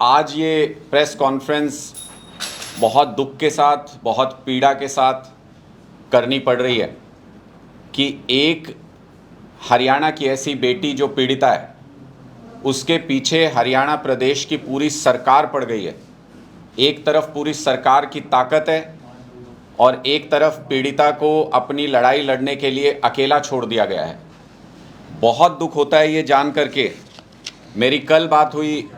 आज ये press conference बहुत दुख के साथ, बहुत पीड़ा के साथ करनी पड़ रही है कि एक हरियाणा की ऐसी बेटी जो पीड़िता है, उसके पीछे हरियाणा प्रदेश की पूरी सरकार पड़ गई है। एक तरफ पूरी सरकार की ताकत है और एक तरफ पीड़िता को अपनी लड़ाई लड़ने के लिए अकेला छोड़ दिया गया है। बहुत दुख होता है ये जान करके। मेरी कल बात हुई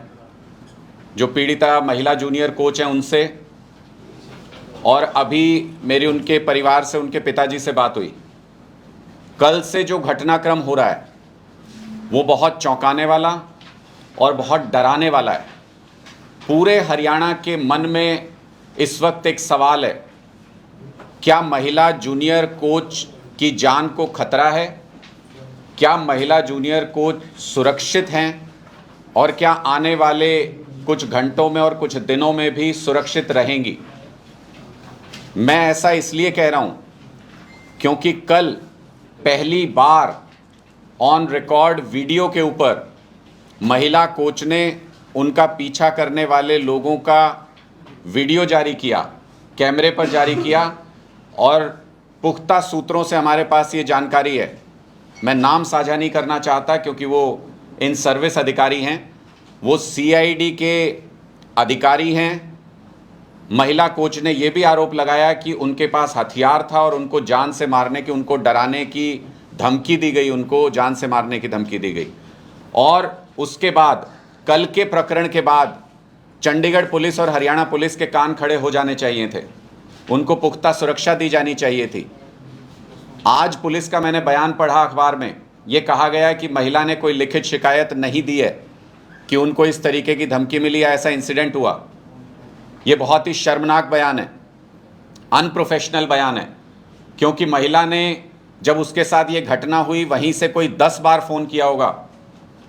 जो पीड़िता महिला जूनियर कोच हैं उनसे, और अभी मेरी उनके परिवार से, उनके पिताजी से बात हुई। कल से जो घटनाक्रम हो रहा है वो बहुत चौंकाने वाला और बहुत डराने वाला है। पूरे हरियाणा के मन में इस वक्त एक सवाल है, क्या महिला जूनियर कोच की जान को खतरा है? क्या महिला जूनियर कोच सुरक्षित हैं? और क्या आने वाले कुछ घंटों में और कुछ दिनों में भी सुरक्षित रहेंगी? मैं ऐसा इसलिए कह रहा हूं क्योंकि कल पहली बार ऑन रिकॉर्ड वीडियो के ऊपर महिला कोच ने उनका पीछा करने वाले लोगों का वीडियो जारी किया, कैमरे पर जारी किया। और पुख्ता सूत्रों से हमारे पास ये जानकारी है, मैं नाम साझा नहीं करना चाहता क्योंकि वो इन सर्विस अधिकारी हैं, वो सीआईडी के अधिकारी हैं। महिला कोच ने यह भी आरोप लगाया कि उनके पास हथियार था और उनको जान से मारने की, उनको डराने की धमकी दी गई, उनको जान से मारने की धमकी दी गई। और उसके बाद कल के प्रकरण के बाद चंडीगढ़ पुलिस और हरियाणा पुलिस के कान खड़े हो जाने चाहिए थे, उनको पुख्ता सुरक्षा दी जानी चाहिए थी। आज पुलिस का मैंने बयान पढ़ा अखबार में, ये कहा गया कि महिला ने कोई लिखित शिकायत नहीं दी है कि उनको इस तरीके की धमकी मिली या ऐसा इंसिडेंट हुआ। ये बहुत ही शर्मनाक बयान है, अनप्रोफेशनल बयान है, क्योंकि महिला ने जब उसके साथ ये घटना हुई वहीं से कोई 10 बार फ़ोन किया होगा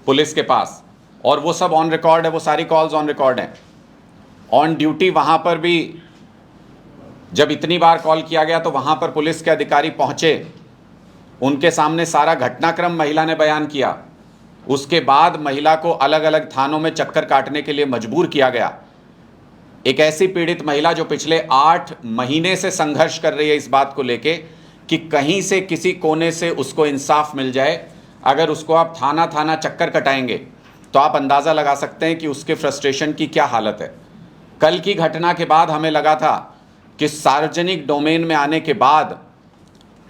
पुलिस के पास, और वो सब ऑन रिकॉर्ड है, वो सारी कॉल्स ऑन रिकॉर्ड हैं। ऑन ड्यूटी वहाँ पर भी जब इतनी बार कॉल किया गया तो वहाँ पर पुलिस के अधिकारी पहुँचे, उनके सामने सारा घटनाक्रम महिला ने बयान किया। उसके बाद महिला को अलग अलग थानों में चक्कर काटने के लिए मजबूर किया गया। एक ऐसी पीड़ित महिला जो पिछले 8 महीने से संघर्ष कर रही है इस बात को लेके कि कहीं से किसी कोने से उसको इंसाफ मिल जाए। अगर उसको आप थाना थाना चक्कर कटाएंगे तो आप अंदाज़ा लगा सकते हैं कि उसके फ्रस्ट्रेशन की क्या हालत है। कल की घटना के बाद हमें लगा था कि सार्वजनिक डोमेन में आने के बाद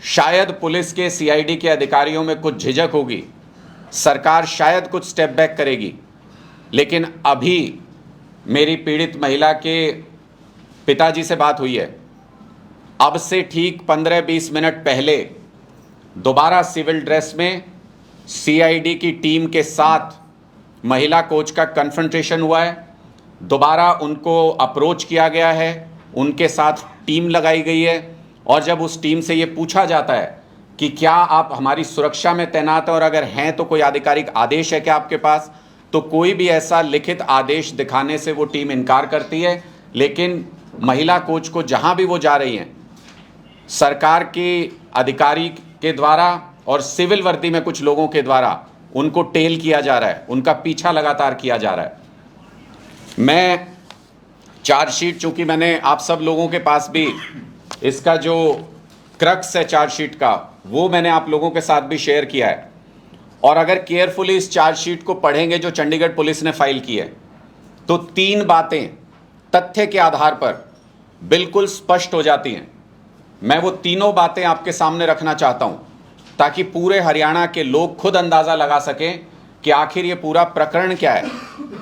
शायद पुलिस के सीआईडी के अधिकारियों में कुछ झिझक होगी, सरकार शायद कुछ स्टेप बैक करेगी। लेकिन अभी मेरी पीड़ित महिला के पिताजी से बात हुई है, अब से ठीक 15-20 मिनट पहले दोबारा सिविल ड्रेस में सीआईडी की टीम के साथ महिला कोच का कन्फ्रंटेशन हुआ है। दोबारा उनको अप्रोच किया गया है, उनके साथ टीम लगाई गई है। और जब उस टीम से ये पूछा जाता है कि क्या आप हमारी सुरक्षा में तैनात हैं और अगर हैं तो कोई आधिकारिक आदेश है क्या आपके पास, तो कोई भी ऐसा लिखित आदेश दिखाने से वो टीम इनकार करती है। लेकिन महिला कोच को जहां भी वो जा रही हैं, सरकार के अधिकारी के द्वारा और सिविल वर्दी में कुछ लोगों के द्वारा उनको टेल किया जा रहा है, उनका पीछा लगातार किया जा रहा है। मैं चार्जशीट, चूंकि मैंने आप सब लोगों के पास भी इसका जो क्रक्स है चार्जशीट का, वो मैंने आप लोगों के साथ भी शेयर किया है। और अगर केयरफुली इस चार्जशीट को पढ़ेंगे जो चंडीगढ़ पुलिस ने फाइल की है, तो 3 बातें तथ्य के आधार पर बिल्कुल स्पष्ट हो जाती हैं। मैं वो तीनों बातें आपके सामने रखना चाहता हूं ताकि पूरे हरियाणा के लोग खुद अंदाज़ा लगा सकें कि आखिर ये पूरा प्रकरण क्या है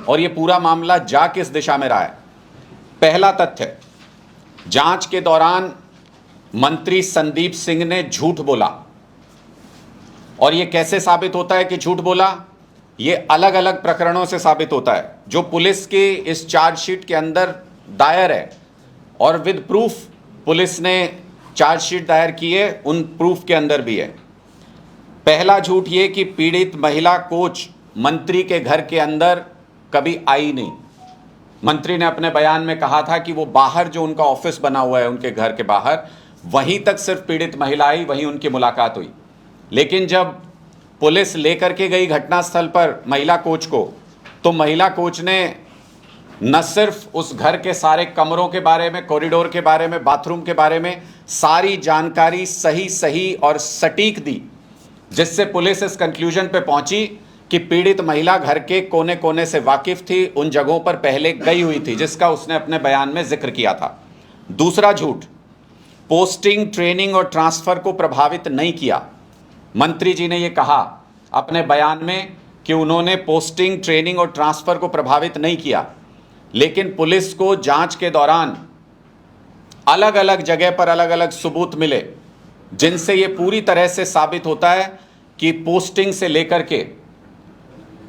और ये पूरा मामला जा किस दिशा में रहा है। पहला तथ्य, जांच के दौरान मंत्री संदीप सिंह ने झूठ बोला। और ये कैसे साबित होता है कि झूठ बोला? ये अलग अलग प्रकरणों से साबित होता है जो पुलिस के इस चार्जशीट के अंदर दायर है, और विद प्रूफ पुलिस ने चार्जशीट दायर की है, उन प्रूफ के अंदर भी है। पहला झूठ ये कि पीड़ित महिला कोच मंत्री के घर के अंदर कभी आई नहीं। मंत्री ने अपने बयान में कहा था कि वो बाहर जो उनका ऑफिस बना हुआ है उनके घर के बाहर, वहीं तक सिर्फ पीड़ित महिला आई, वहीं उनकी मुलाकात हुई। लेकिन जब पुलिस लेकर के गई घटनास्थल पर महिला कोच को, तो महिला कोच ने न सिर्फ उस घर के सारे कमरों के बारे में, कॉरिडोर के बारे में, बाथरूम के बारे में सारी जानकारी सही और सटीक दी, जिससे पुलिस इस कंक्लूजन पे पहुंची कि पीड़ित महिला घर के कोने कोने से वाकिफ थी, उन जगहों पर पहले गई हुई थी, जिसका उसने अपने बयान में जिक्र किया था। दूसरा झूठ, पोस्टिंग, ट्रेनिंग और ट्रांसफर को प्रभावित नहीं किया। मंत्री जी ने यह कहा अपने बयान में कि उन्होंने पोस्टिंग, ट्रेनिंग और ट्रांसफर को प्रभावित नहीं किया, लेकिन पुलिस को जांच के दौरान अलग अलग जगह पर अलग अलग सबूत मिले, जिनसे यह पूरी तरह से साबित होता है कि पोस्टिंग से लेकर के,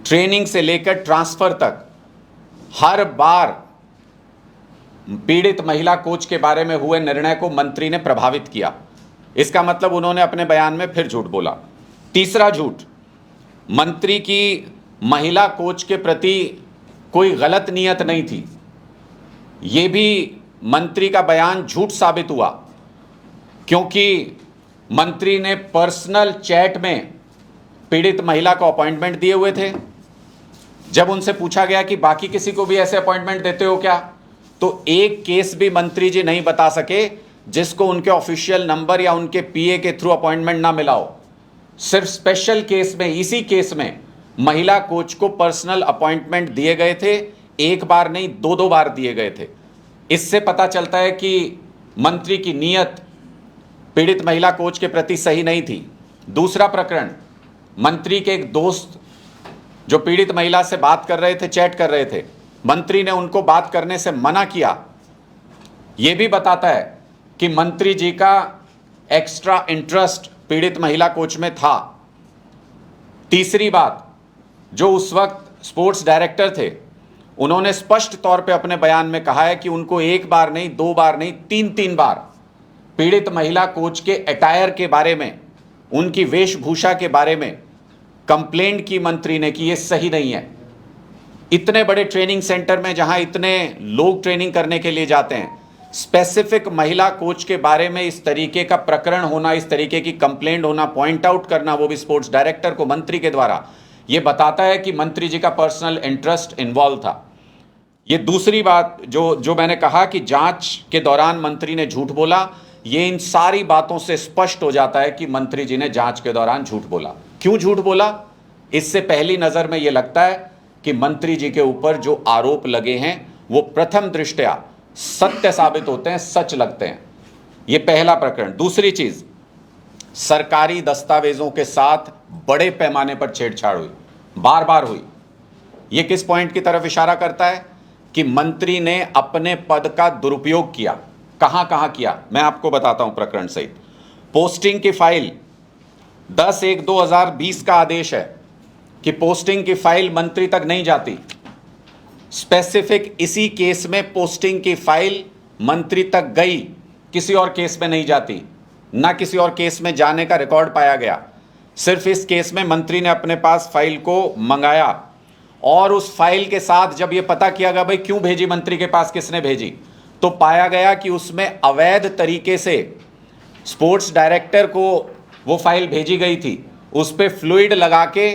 ट्रेनिंग से लेकर ट्रांसफर तक हर बार पीड़ित महिला कोच के बारे में हुए निर्णय को मंत्री ने प्रभावित किया। इसका मतलब उन्होंने अपने बयान में फिर झूठ बोला। तीसरा झूठ, मंत्री की महिला कोच के प्रति कोई गलत नियत नहीं थी। यह भी मंत्री का बयान झूठ साबित हुआ, क्योंकि मंत्री ने पर्सनल चैट में पीड़ित महिला को अपॉइंटमेंट दिए हुए थे। जब उनसे पूछा गया कि बाकी किसी को भी ऐसे अपॉइंटमेंट देते हो क्या, तो एक केस भी मंत्री जी नहीं बता सके जिसको उनके ऑफिशियल नंबर या उनके पीए के थ्रू अपॉइंटमेंट ना मिला हो। सिर्फ स्पेशल केस में, इसी केस में महिला कोच को पर्सनल अपॉइंटमेंट दिए गए थे। एक बार नहीं, दो बार दिए गए थे। इससे पता चलता है कि मंत्री की नीयत पीड़ित महिला कोच के प्रति सही नहीं थी। दूसरा प्रकरण, मंत्री के एक दोस्त जो पीड़ित महिला से बात कर रहे थे, चैट कर रहे थे, मंत्री ने उनको बात करने से मना किया। यह भी बताता है कि मंत्री जी का एक्स्ट्रा इंटरेस्ट पीड़ित महिला कोच में था। तीसरी बात, जो उस वक्त स्पोर्ट्स डायरेक्टर थे, उन्होंने स्पष्ट तौर पे अपने बयान में कहा है कि उनको एक बार नहीं, दो बार नहीं, तीन बार पीड़ित महिला कोच के अटायर के बारे में, उनकी वेशभूषा के बारे में कंप्लेंट की मंत्री ने कि ये सही नहीं है। इतने बड़े ट्रेनिंग सेंटर में जहां इतने लोग ट्रेनिंग करने के लिए जाते हैं, स्पेसिफिक महिला कोच के बारे में इस तरीके का प्रकरण होना, इस तरीके की कंप्लेंट होना, पॉइंट आउट करना, वो भी स्पोर्ट्स डायरेक्टर को मंत्री के द्वारा, ये बताता है कि मंत्री जी का पर्सनल इंटरेस्ट इन्वॉल्व था। ये दूसरी बात जो मैंने कहा कि जांच के दौरान मंत्री ने झूठ बोला, ये इन सारी बातों से स्पष्ट हो जाता है कि मंत्री जी ने जांच के दौरान झूठ बोला। क्यों झूठ बोला? इससे पहली नजर में यह लगता है कि मंत्री जी के ऊपर जो आरोप लगे हैं वो प्रथम दृष्टया सत्य साबित होते हैं, सच लगते हैं। यह पहला प्रकरण। दूसरी चीज, सरकारी दस्तावेजों के साथ बड़े पैमाने पर छेड़छाड़ हुई, बार बार हुई। यह किस पॉइंट की तरफ इशारा करता है कि मंत्री ने अपने पद का दुरुपयोग किया। कहां कहां किया, मैं आपको बताता हूं प्रकरण सहित। पोस्टिंग की फाइल 10/1/2020 का आदेश है कि पोस्टिंग की फाइल मंत्री तक नहीं जाती। स्पेसिफिक इसी केस में पोस्टिंग की फाइल मंत्री तक गई, किसी और केस में नहीं जाती। ना किसी और केस में जाने का रिकॉर्ड पाया गया। सिर्फ इस केस में मंत्री ने अपने पास फाइल को मंगाया, और उस फाइल के साथ जब यह पता किया गया भाई क्यों भेजी, मंत्री के पास किसने भेजी, तो पाया गया कि उसमें अवैध तरीके से स्पोर्ट्स डायरेक्टर को वो फाइल भेजी गई थी। उस पर फ्लूइड लगा के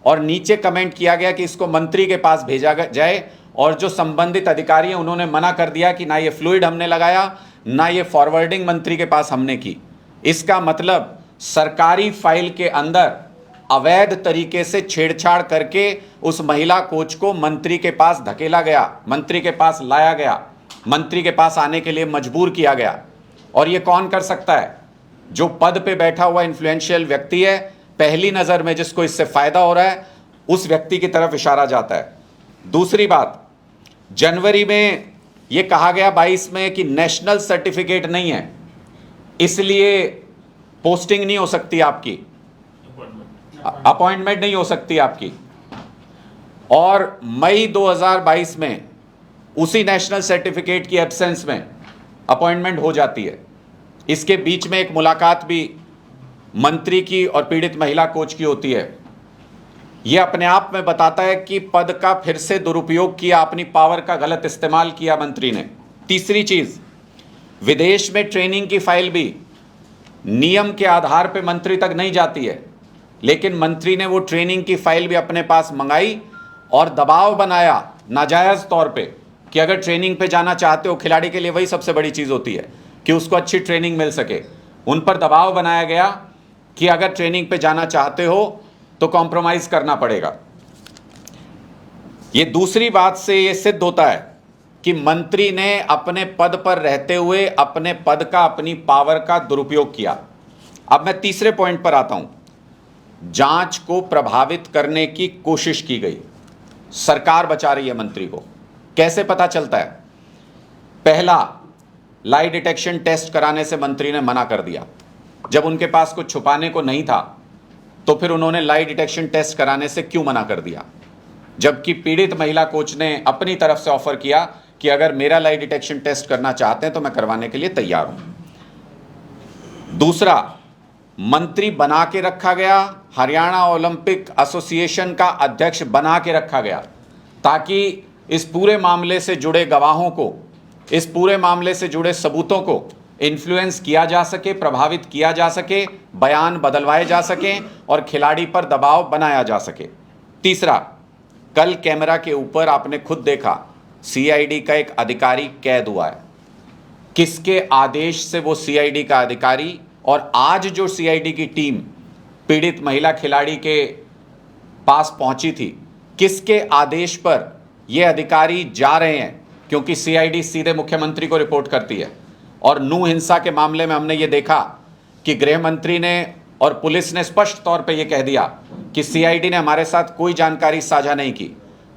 और नीचे कमेंट किया गया कि इसको मंत्री के पास भेजा जाए, और जो संबंधित अधिकारी हैं उन्होंने मना कर दिया कि ना ये फ्लूइड हमने लगाया, ना ये फॉरवर्डिंग मंत्री के पास हमने की। इसका मतलब सरकारी फाइल के अंदर अवैध तरीके से छेड़छाड़ करके उस महिला कोच को मंत्री के पास धकेला गया, मंत्री के पास लाया गया, मंत्री के पास आने के लिए मजबूर किया गया। और ये कौन कर सकता है? जो पद पे बैठा हुआ इन्फ्लुएंशियल व्यक्ति है, पहली नजर में जिसको इससे फायदा हो रहा है, उस व्यक्ति की तरफ इशारा जाता है। दूसरी बात, जनवरी में यह कहा गया 22 में कि नेशनल सर्टिफिकेट नहीं है, इसलिए पोस्टिंग नहीं हो सकती आपकी, अपॉइंटमेंट नहीं हो सकती आपकी। और मई 2022 में उसी नेशनल सर्टिफिकेट की एब्सेंस में अपॉइंटमेंट हो जाती है। इसके बीच में एक मुलाकात भी मंत्री की और पीड़ित महिला कोच की होती है। यह अपने आप में बताता है कि पद का फिर से दुरुपयोग किया, अपनी पावर का गलत इस्तेमाल किया मंत्री ने। तीसरी चीज, विदेश में ट्रेनिंग की फाइल भी नियम के आधार पर मंत्री तक नहीं जाती है, लेकिन मंत्री ने वो ट्रेनिंग की फाइल भी अपने पास मंगाई और दबाव बनाया नाजायज तौर पे कि अगर ट्रेनिंग पे जाना चाहते हो, खिलाड़ी के लिए वही सबसे बड़ी चीज़ होती है कि उसको अच्छी ट्रेनिंग मिल सके। उन पर दबाव बनाया गया कि अगर ट्रेनिंग पे जाना चाहते हो तो कॉम्प्रोमाइज़ करना पड़ेगा। ये दूसरी बात से ये सिद्ध होता है कि मंत्री ने अपने पद पर रहते हुए अपने पद का, अपनी पावर का दुरुपयोग किया। अब मैं तीसरे पॉइंट पर आता हूं। जांच को प्रभावित करने की कोशिश की गई, सरकार बचा रही है मंत्री को। कैसे पता चलता है? पहला, लाई डिटेक्शन टेस्ट कराने से मंत्री ने मना कर दिया। जब उनके पास कुछ छुपाने को नहीं था तो फिर उन्होंने लाई डिटेक्शन टेस्ट कराने से क्यों मना कर दिया, जबकि पीड़ित महिला कोच ने अपनी तरफ से ऑफर किया कि अगर मेरा लाई डिटेक्शन टेस्ट करना चाहते हैं तो मैं करवाने के लिए तैयार हूं। दूसरा, मंत्री बना के रखा गया, हरियाणा ओलंपिक एसोसिएशन का अध्यक्ष बना के रखा गया ताकि इस पूरे मामले से जुड़े गवाहों को, इस पूरे मामले से जुड़े सबूतों को इन्फ्लुएंस किया जा सके, प्रभावित किया जा सके, बयान बदलवाए जा सके और खिलाड़ी पर दबाव बनाया जा सके। तीसरा, कल कैमरा के ऊपर आपने खुद देखा सीआईडी का एक अधिकारी कैद हुआ है। किसके आदेश से वो सीआईडी का अधिकारी और आज जो सीआईडी की टीम पीड़ित महिला खिलाड़ी के पास पहुंची थी, किसके आदेश पर ये अधिकारी जा रहे हैं? क्योंकि सीआईडी सीधे मुख्यमंत्री को रिपोर्ट करती है। और नू हिंसा के मामले में हमने ये देखा कि गृह मंत्री ने और पुलिस ने स्पष्ट तौर पे ये कह दिया कि सीआईडी ने हमारे साथ कोई जानकारी साझा नहीं की।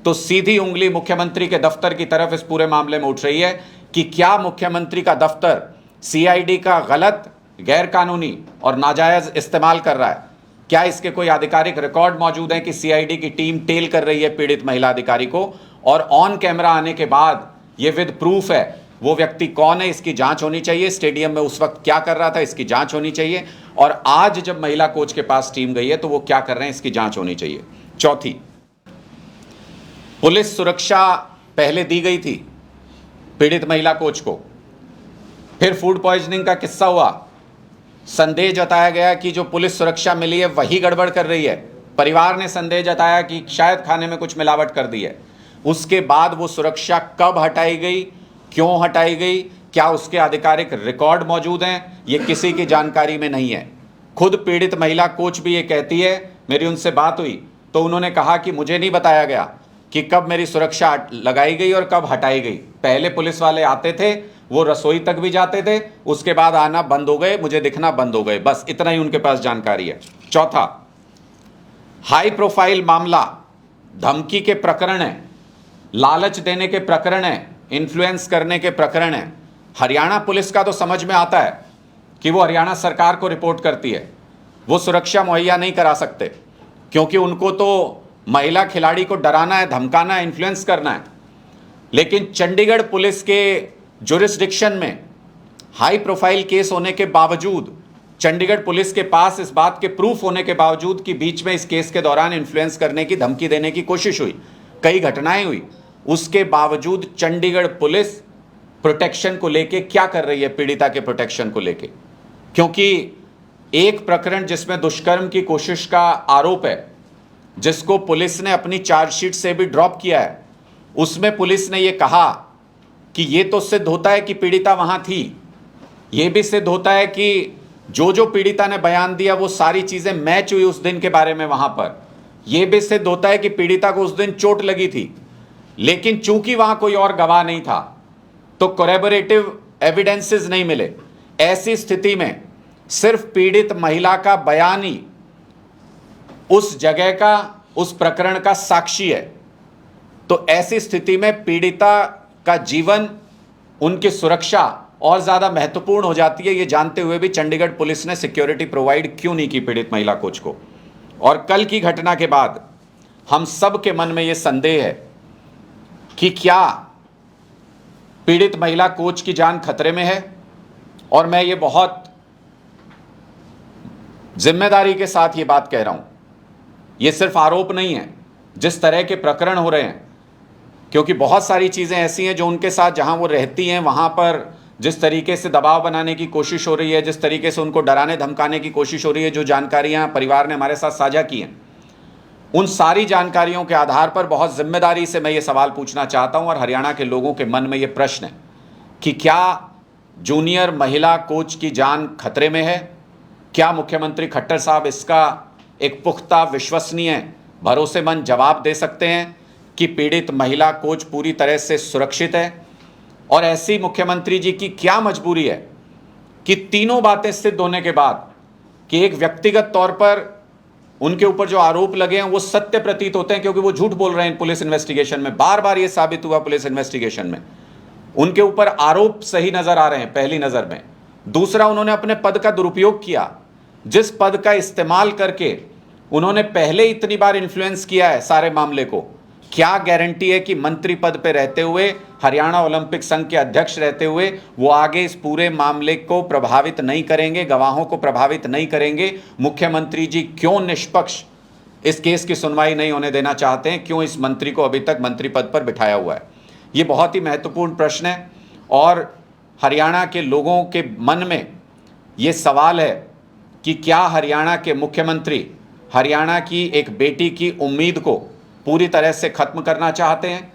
तो सीधी उंगली मुख्यमंत्री के दफ्तर की तरफ इस पूरे मामले में उठ रही है कि क्या मुख्यमंत्री का दफ्तर सीआईडी का गलत, गैर कानूनी और नाजायज इस्तेमाल कर रहा है? क्या इसके कोई आधिकारिक रिकॉर्ड मौजूद हैं कि सीआईडी की टीम टेल कर रही है पीड़ित महिला अधिकारी को? और ऑन कैमरा आने के बाद ये विद प्रूफ है, वो व्यक्ति कौन है, इसकी जांच होनी चाहिए। स्टेडियम में उस वक्त क्या कर रहा था, इसकी जांच होनी चाहिए। और आज जब महिला कोच के पास टीम गई है तो वो क्या कर रहे हैं, इसकी जांच होनी चाहिए। चौथी, पुलिस सुरक्षा पहले दी गई थी पीड़ित महिला कोच को, फिर फूड पॉइजनिंग का किस्सा हुआ, संदेह जताया गया कि जो पुलिस सुरक्षा मिली है वही गड़बड़ कर रही है। परिवार ने संदेह जताया कि शायद खाने में कुछ मिलावट कर दी है। उसके बाद वो सुरक्षा कब हटाई गई, क्यों हटाई गई, क्या उसके आधिकारिक रिकॉर्ड मौजूद हैं, ये किसी की जानकारी में नहीं है। खुद पीड़ित महिला कोच भी ये कहती है, मेरी उनसे बात हुई तो उन्होंने कहा कि मुझे नहीं बताया गया कि कब मेरी सुरक्षा लगाई गई और कब हटाई गई। पहले पुलिस वाले आते थे, वो रसोई तक भी जाते थे, उसके बाद आना बंद हो गए, मुझे दिखना बंद हो गए, बस इतना ही उनके पास जानकारी है। चौथा, हाई प्रोफाइल मामला, धमकी के प्रकरण है, लालच देने के प्रकरण है, इन्फ्लुएंस करने के प्रकरण है। हरियाणा पुलिस का तो समझ में आता है कि वो हरियाणा सरकार को रिपोर्ट करती है, वो सुरक्षा मुहैया नहीं करा सकते क्योंकि उनको तो महिला खिलाड़ी को डराना है, धमकाना है, इन्फ्लुएंस करना है। लेकिन चंडीगढ़ पुलिस के जुरिस्डिक्शन में हाई प्रोफाइल केस होने के बावजूद, चंडीगढ़ पुलिस के पास इस बात के प्रूफ होने के बावजूद कि बीच में इस केस के दौरान इन्फ्लुएंस करने की, धमकी देने की कोशिश हुई, कई घटनाएं हुई, उसके बावजूद चंडीगढ़ पुलिस प्रोटेक्शन को लेके क्या कर रही है, पीड़िता के प्रोटेक्शन को लेके? क्योंकि एक प्रकरण जिसमें दुष्कर्म की कोशिश का आरोप है, जिसको पुलिस ने अपनी चार्जशीट से भी ड्रॉप किया है, उसमें पुलिस ने यह कहा कि यह तो सिद्ध होता है कि पीड़िता वहां थी, यह भी सिद्ध होता है कि जो जो पीड़िता ने बयान दिया वो सारी चीजें मैच हुई उस दिन के बारे में वहां पर। यह भी सिद्ध होता है कि पीड़िता को उस दिन चोट लगी थी, लेकिन चूंकि वहां कोई और गवाह नहीं था तो कोरैबोरेटिव एविडेंसेस नहीं मिले। ऐसी स्थिति में सिर्फ पीड़ित महिला का बयान ही उस जगह का, उस प्रकरण का साक्षी है। तो ऐसी स्थिति में पीड़िता का जीवन, उनकी सुरक्षा और ज्यादा महत्वपूर्ण हो जाती है। ये जानते हुए भी चंडीगढ़ पुलिस ने सिक्योरिटी प्रोवाइड क्यों नहीं की पीड़ित महिला कोच को? और कल की घटना के बाद हम सब के मन में यह संदेह है कि क्या पीड़ित महिला कोच की जान खतरे में है। और मैं ये बहुत जिम्मेदारी के साथ ये बात कह रहा हूं, ये सिर्फ आरोप नहीं है। जिस तरह के प्रकरण हो रहे हैं, क्योंकि बहुत सारी चीज़ें ऐसी हैं जो उनके साथ जहां वो रहती हैं वहां पर जिस तरीके से दबाव बनाने की कोशिश हो रही है, जिस तरीके से उनको डराने धमकाने की कोशिश हो रही है, जो जानकारियां परिवार ने हमारे साथ साझा की हैं, उन सारी जानकारियों के आधार पर बहुत जिम्मेदारी से मैं ये सवाल पूछना चाहता हूं और हरियाणा के लोगों के मन में ये प्रश्न है कि क्या जूनियर महिला कोच की जान खतरे में है? क्या मुख्यमंत्री खट्टर साहब इसका एक पुख्ता, विश्वसनीय, भरोसेमंद जवाब दे सकते हैं कि पीड़ित महिला कोच पूरी तरह से सुरक्षित है? और ऐसी मुख्यमंत्री जी की क्या मजबूरी है कि तीनों बातें सिद्ध होने के बाद कि एक व्यक्तिगत तौर पर उनके ऊपर जो आरोप लगे हैं वो सत्य प्रतीत होते हैं, क्योंकि वो झूठ बोल रहे हैं पुलिस इन्वेस्टिगेशन में, बार बार ये साबित हुआ पुलिस इन्वेस्टिगेशन में, उनके ऊपर आरोप सही नजर आ रहे हैं पहली नजर में। दूसरा, उन्होंने अपने पद का दुरुपयोग किया, जिस पद का इस्तेमाल करके उन्होंने पहले इतनी बार इन्फ्लुएंस किया है सारे मामले को। क्या गारंटी है कि मंत्री पद पे रहते हुए, हरियाणा ओलंपिक संघ के अध्यक्ष रहते हुए वो आगे इस पूरे मामले को प्रभावित नहीं करेंगे, गवाहों को प्रभावित नहीं करेंगे? मुख्यमंत्री जी क्यों निष्पक्ष इस केस की सुनवाई नहीं होने देना चाहते हैं? क्यों इस मंत्री को अभी तक मंत्री पद पर बिठाया हुआ है? ये बहुत ही महत्वपूर्ण प्रश्न है और हरियाणा के लोगों के मन में ये सवाल है कि क्या हरियाणा के मुख्यमंत्री हरियाणा की एक बेटी की उम्मीद को पूरी तरह से खत्म करना चाहते हैं?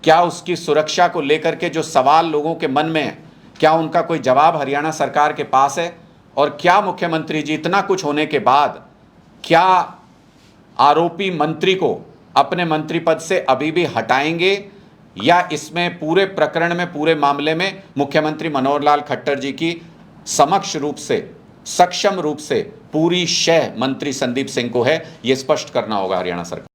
क्या उसकी सुरक्षा को लेकर के जो सवाल लोगों के मन में है, क्या उनका कोई जवाब हरियाणा सरकार के पास है? और क्या मुख्यमंत्री जी इतना कुछ होने के बाद क्या आरोपी मंत्री को अपने मंत्री पद से अभी भी हटाएंगे, या इसमें पूरे प्रकरण में, पूरे मामले में मुख्यमंत्री मनोहर लाल खट्टर जी की समक्ष रूप से, सक्षम रूप से पूरी शह मंत्री संदीप सिंह को है? ये स्पष्ट करना होगा हरियाणा सरकार।